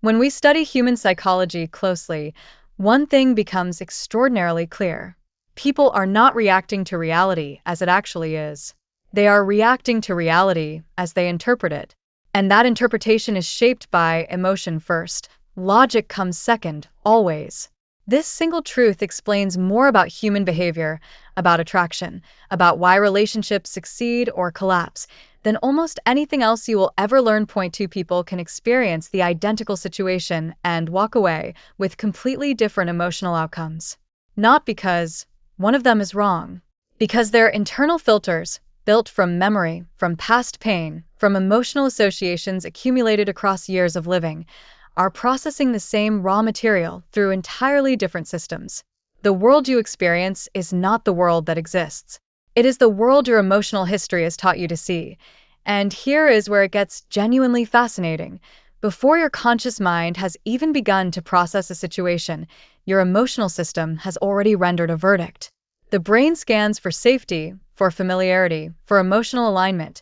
When we study human psychology closely, one thing becomes extraordinarily clear. People are not reacting to reality as it actually is. They are reacting to reality as they interpret it. And that interpretation is shaped by emotion first. Logic comes second, always. This single truth explains more about human behavior, about attraction, about why relationships succeed or collapse, than almost anything else you will ever learn. Point two: people can experience the identical situation and walk away with completely different emotional outcomes. Not because one of them is wrong, because their internal filters, built from memory, from past pain, from emotional associations accumulated across years of living, are processing the same raw material through entirely different systems. The world you experience is not the world that exists. It is the world your emotional history has taught you to see. And here is where it gets genuinely fascinating. Before your conscious mind has even begun to process a situation, your emotional system has already rendered a verdict. The brain scans for safety, for familiarity, for emotional alignment,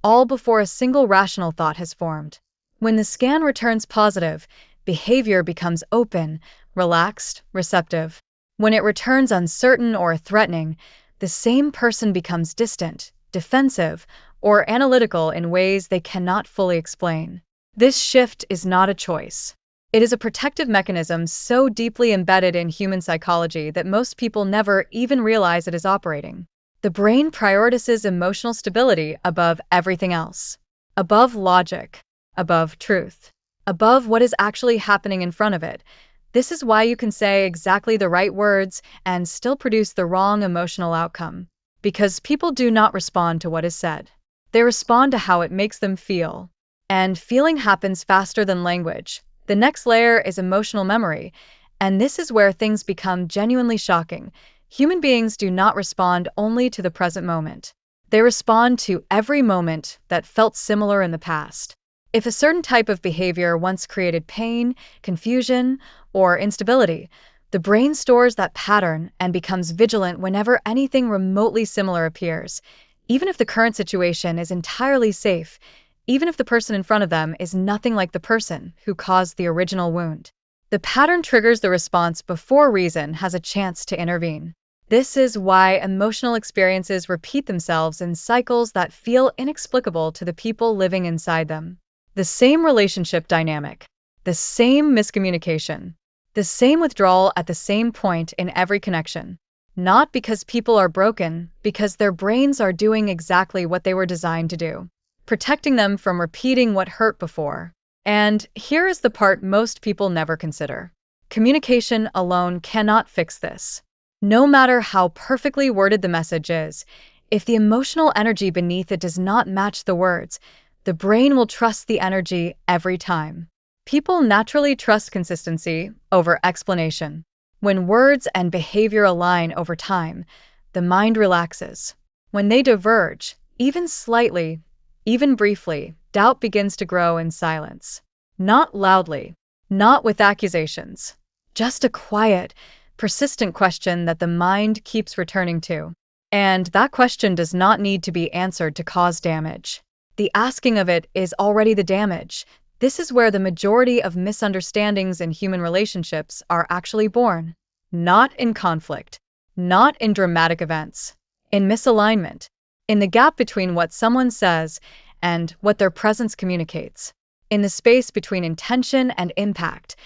all before a single rational thought has formed. When the scan returns positive, behavior becomes open, relaxed, receptive. When it returns uncertain or threatening, the same person becomes distant, defensive, or analytical in ways they cannot fully explain. This shift is not a choice. It is a protective mechanism so deeply embedded in human psychology that most people never even realize it is operating. The brain prioritizes emotional stability above everything else, above logic, above truth, above what is actually happening in front of it. This is why you can say exactly the right words and still produce the wrong emotional outcome. Because people do not respond to what is said. They respond to how it makes them feel. And feeling happens faster than language. The next layer is emotional memory, and this is where things become genuinely shocking. Human beings do not respond only to the present moment. They respond to every moment that felt similar in the past. If a certain type of behavior once created pain, confusion, or instability, the brain stores that pattern and becomes vigilant whenever anything remotely similar appears. Even if the current situation is entirely safe, even if the person in front of them is nothing like the person who caused the original wound. The pattern triggers the response before reason has a chance to intervene. This is why emotional experiences repeat themselves in cycles that feel inexplicable to the people living inside them. The same relationship dynamic, the same miscommunication, the same withdrawal at the same point in every connection. Not because people are broken, because their brains are doing exactly what they were designed to do, protecting them from repeating what hurt before. And here is the part most people never consider. Communication alone cannot fix this. No matter how perfectly worded the message is, if the emotional energy beneath it does not match the words, the brain will trust the energy every time. People naturally trust consistency over explanation. When words and behavior align over time, the mind relaxes. When they diverge, even slightly, even briefly, doubt begins to grow in silence. Not loudly, not with accusations, just a quiet, persistent question that the mind keeps returning to. And that question does not need to be answered to cause damage. The asking of it is already the damage. This is where the majority of misunderstandings in human relationships are actually born. Not in conflict, not in dramatic events, in misalignment, in the gap between what someone says and what their presence communicates, in the space between intention and impact.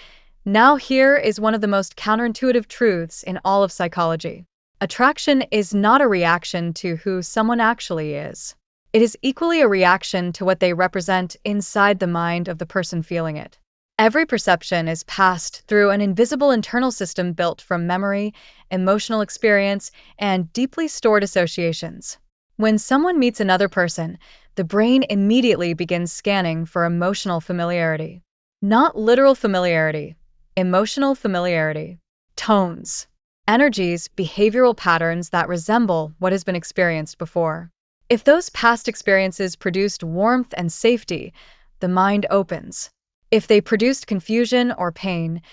Now here is one of the most counterintuitive truths in all of psychology. Attraction is not a reaction to who someone actually is. It is equally a reaction to what they represent inside the mind of the person feeling it. Every perception is passed through an invisible internal system built from memory, emotional experience, and deeply stored associations. When someone meets another person, the brain immediately begins scanning for emotional familiarity. Not literal familiarity, emotional familiarity. Tones, energies, behavioral patterns that resemble what has been experienced before. If those past experiences produced warmth and safety, the mind opens. If they produced confusion or pain,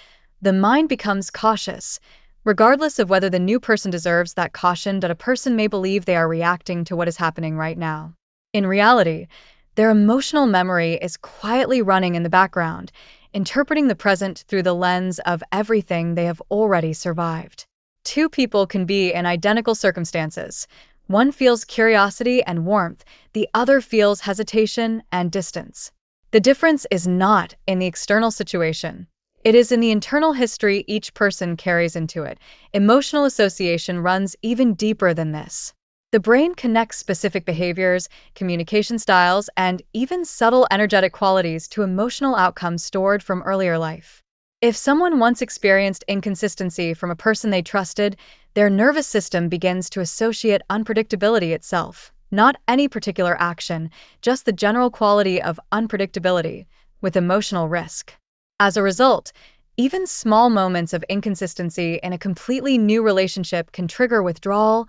the mind becomes cautious, regardless of whether the new person deserves that caution. That a person may believe they are reacting to what is happening right now. In reality, their emotional memory is quietly running in the background, interpreting the present through the lens of everything they have already survived. Two people can be in identical circumstances. One feels curiosity and warmth, the other feels hesitation and distance. The difference is not in the external situation. It is in the internal history each person carries into it. Emotional association runs even deeper than this. The brain connects specific behaviors, communication styles, and even subtle energetic qualities to emotional outcomes stored from earlier life. If someone once experienced inconsistency from a person they trusted, their nervous system begins to associate unpredictability itself, not any particular action, just the general quality of unpredictability, with emotional risk. As a result, even small moments of inconsistency in a completely new relationship can trigger withdrawal,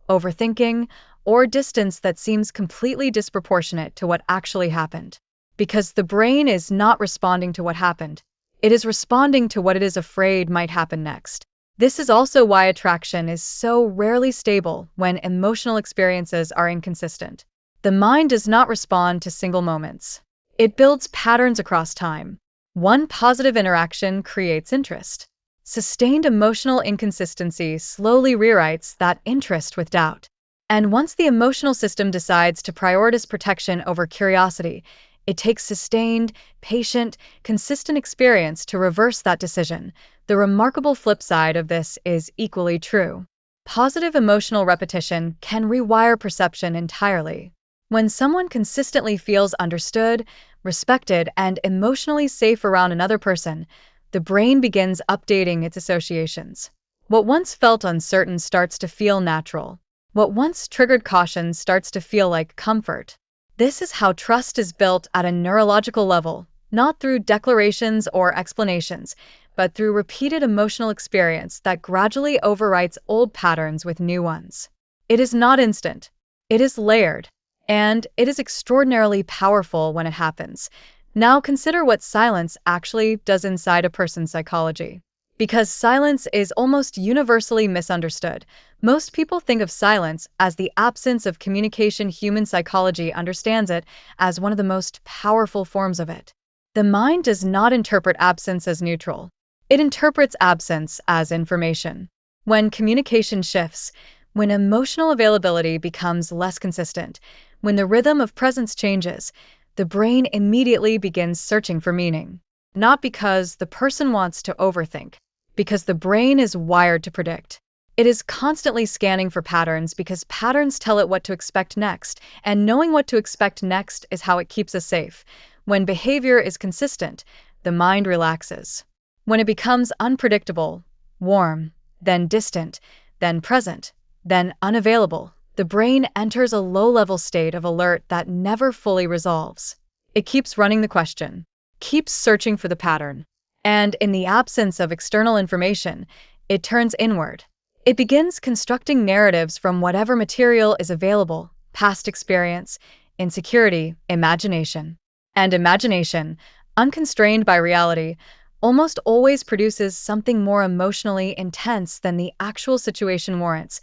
overthinking, or distance that seems completely disproportionate to what actually happened. Because the brain is not responding to what happened, it is responding to what it is afraid might happen next. This is also why attraction is so rarely stable when emotional experiences are inconsistent. The mind does not respond to single moments. It builds patterns across time. One positive interaction creates interest. Sustained emotional inconsistency slowly rewrites that interest with doubt. And once the emotional system decides to prioritize protection over curiosity, it takes sustained, patient, consistent experience to reverse that decision. The remarkable flip side of this is equally true. Positive emotional repetition can rewire perception entirely. When someone consistently feels understood, respected, and emotionally safe around another person, the brain begins updating its associations. What once felt uncertain starts to feel natural. What once triggered caution starts to feel like comfort. This is how trust is built at a neurological level, not through declarations or explanations, but through repeated emotional experience that gradually overwrites old patterns with new ones. It is not instant. It is layered. And it is extraordinarily powerful when it happens. Now consider what silence actually does inside a person's psychology. Because silence is almost universally misunderstood, most people think of silence as the absence of communication. Human psychology understands it as one of the most powerful forms of it. The mind does not interpret absence as neutral. It interprets absence as information. When communication shifts, when emotional availability becomes less consistent, when the rhythm of presence changes, the brain immediately begins searching for meaning. Not because the person wants to overthink, because the brain is wired to predict. It is constantly scanning for patterns because patterns tell it what to expect next, and knowing what to expect next is how it keeps us safe. When behavior is consistent, the mind relaxes. When it becomes unpredictable, warm, then distant, then present, then unavailable, the brain enters a low-level state of alert that never fully resolves. It keeps running the question, keeps searching for the pattern, and in the absence of external information, it turns inward. It begins constructing narratives from whatever material is available: past experience, insecurity, imagination. And imagination, unconstrained by reality, almost always produces something more emotionally intense than the actual situation warrants.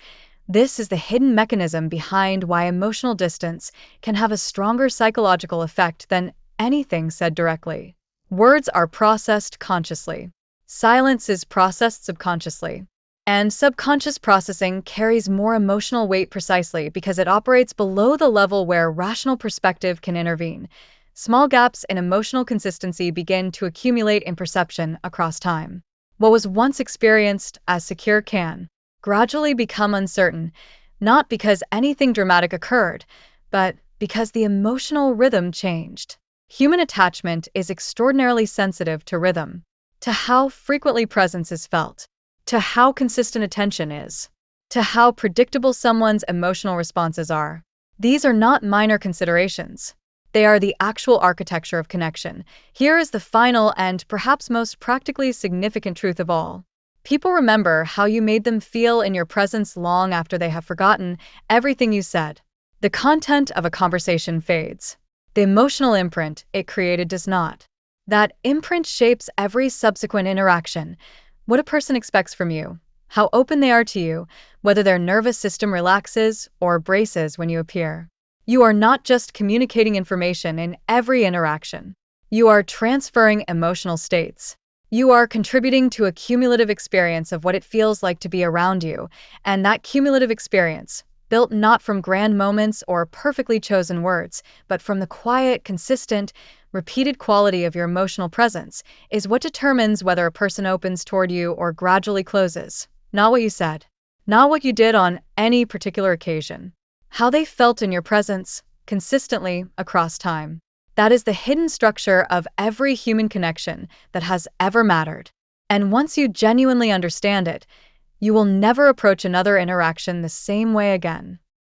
This is the hidden mechanism behind why emotional distance can have a stronger psychological effect than anything said directly. Words are processed consciously. Silence is processed subconsciously. And subconscious processing carries more emotional weight precisely because it operates below the level where rational perspective can intervene. Small gaps in emotional consistency begin to accumulate in perception across time. What was once experienced as secure can gradually become uncertain, not because anything dramatic occurred, but because the emotional rhythm changed. Human attachment is extraordinarily sensitive to rhythm, to how frequently presence is felt, to how consistent attention is, to how predictable someone's emotional responses are. These are not minor considerations. They are the actual architecture of connection. Here is the final and perhaps most practically significant truth of all. People remember how you made them feel in your presence long after they have forgotten everything you said. The content of a conversation fades. The emotional imprint it created does not. That imprint shapes every subsequent interaction. What a person expects from you, how open they are to you, whether their nervous system relaxes or braces when you appear. You are not just communicating information in every interaction. You are transferring emotional states. You are contributing to a cumulative experience of what it feels like to be around you, and that cumulative experience, built not from grand moments or perfectly chosen words, but from the quiet, consistent, repeated quality of your emotional presence, is what determines whether a person opens toward you or gradually closes. Not what you said, not what you did on any particular occasion. How they felt in your presence, consistently across time. That is the hidden structure of every human connection that has ever mattered. And once you genuinely understand it, you will never approach another interaction the same way again.